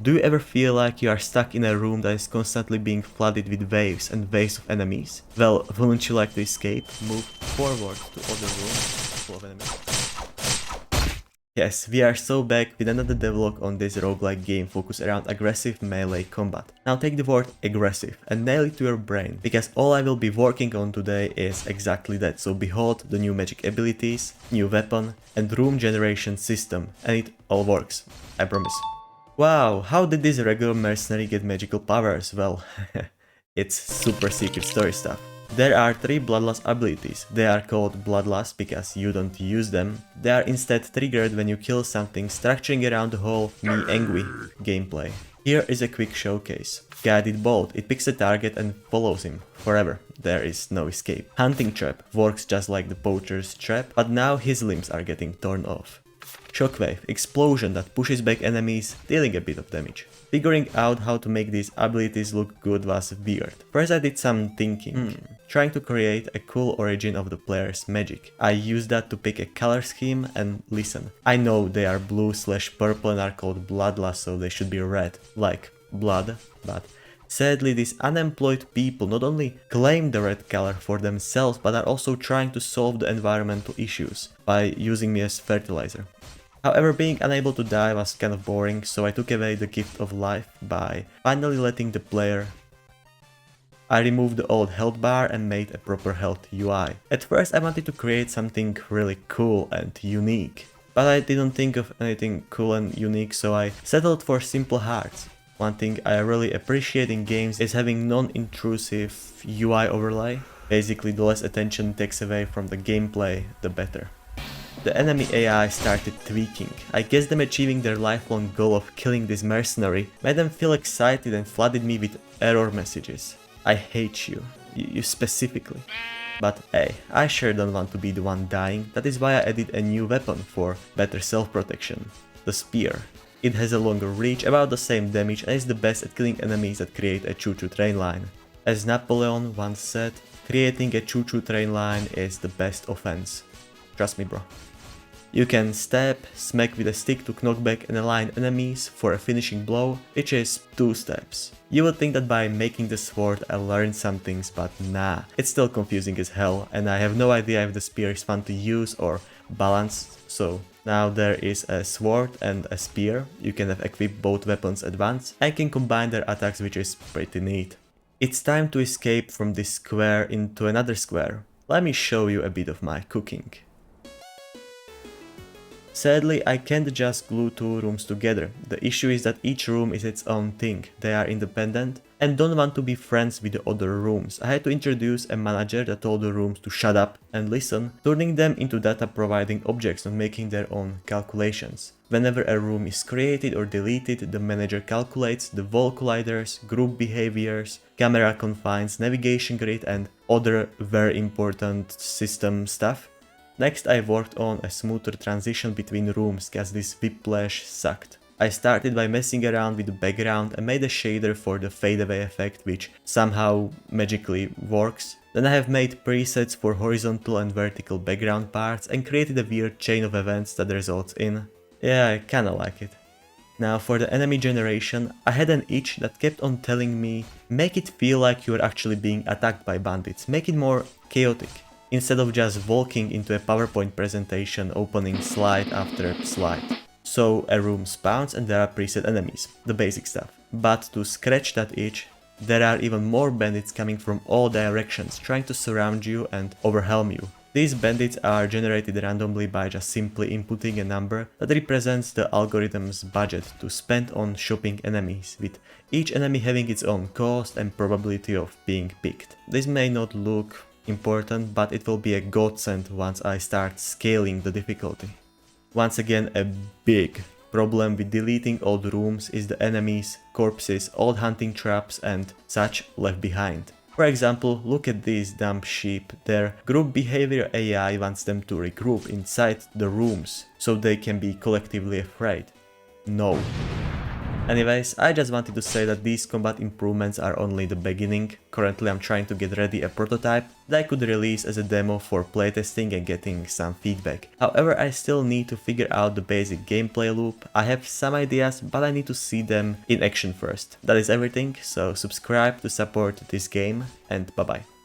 Do you ever feel like you are stuck in a room that is constantly being flooded with waves and waves of enemies? Well, wouldn't you like to escape? Move forward to other rooms full of enemies. Yes, we are so back with another devlog on this roguelike game focused around aggressive melee combat. Now take the word aggressive and nail it to your brain, because all I will be working on today is exactly that. So behold the new magic abilities, new weapon and room generation system, and it all works, I promise. Wow, how did this regular mercenary get magical powers? Well, it's super secret story stuff. There are 3 bloodlust abilities. They are called bloodlust because you don't use them. They are instead triggered when you kill something, structuring around the whole me angry gameplay. Here is a quick showcase. Guided bolt, it picks a target and follows him forever. There is no escape. Hunting trap works just like the poacher's trap, but now his limbs are getting torn off. Shockwave, explosion that pushes back enemies, dealing a bit of damage. Figuring out how to make these abilities look good was weird. First I did some thinking, trying to create a cool origin of the player's magic. I used that to pick a color scheme and listen. I know they are blue/purple and are called bloodlust, so they should be red, like blood, but sadly these unemployed people not only claim the red color for themselves, but are also trying to solve the environmental issues by using me as fertilizer. However, being unable to die was kind of boring, so I took away the gift of life by finally letting the player. I removed the old health bar and made a proper health UI. At first I wanted to create something really cool and unique, but I didn't think of anything cool and unique, so I settled for simple hearts. One thing I really appreciate in games is having non-intrusive UI overlay. Basically, the less attention takes away from the gameplay, the better. The enemy AI started tweaking. I guess them achieving their lifelong goal of killing this mercenary made them feel excited and flooded me with error messages. I hate you. You specifically. But hey, I sure don't want to be the one dying. That is why I added a new weapon for better self-protection. The spear. It has a longer reach, about the same damage, and is the best at killing enemies that create a choo-choo train line. As Napoleon once said, creating a choo-choo train line is the best offense. Trust me, bro. You can stab, smack with a stick to knock back and align enemies for a finishing blow, which is 2 steps. You would think that by making the sword I learned some things, but nah, it's still confusing as hell, and I have no idea if the spear is fun to use or balanced, so now there is a sword and a spear. You can have equipped both weapons at once and can combine their attacks, which is pretty neat. It's time to escape from this square into another square. Let me show you a bit of my cooking. Sadly, I can't just glue 2 rooms together. The issue is that each room is its own thing. They are independent and don't want to be friends with the other rooms. I had to introduce a manager that told the rooms to shut up and listen, turning them into data providing objects and making their own calculations. Whenever a room is created or deleted, the manager calculates the wall colliders, group behaviors, camera confines, navigation grid and other very important system stuff. Next I worked on a smoother transition between rooms, cause this whiplash sucked. I started by messing around with the background and made a shader for the fadeaway effect, which somehow magically works. Then I have made presets for horizontal and vertical background parts and created a weird chain of events that results in. Yeah, I kinda like it. Now for the enemy generation, I had an itch that kept on telling me, make it feel like you are actually being attacked by bandits, make it more chaotic. Instead of just walking into a PowerPoint presentation opening slide after slide. So a room spawns and there are preset enemies, the basic stuff. But to scratch that itch, there are even more bandits coming from all directions, trying to surround you and overwhelm you. These bandits are generated randomly by just simply inputting a number that represents the algorithm's budget to spend on shopping enemies, with each enemy having its own cost and probability of being picked. This may not look important, but it will be a godsend once I start scaling the difficulty. Once again, a big problem with deleting old rooms is the enemies, corpses, old hunting traps and such left behind. For example, look at these dumb sheep. Their group behavior AI wants them to regroup inside the rooms so they can be collectively afraid. No. Anyways, I just wanted to say that these combat improvements are only the beginning. Currently I'm trying to get ready a prototype that I could release as a demo for playtesting and getting some feedback. However, I still need to figure out the basic gameplay loop. I have some ideas, but I need to see them in action first. That is everything, so subscribe to support this game, and bye bye.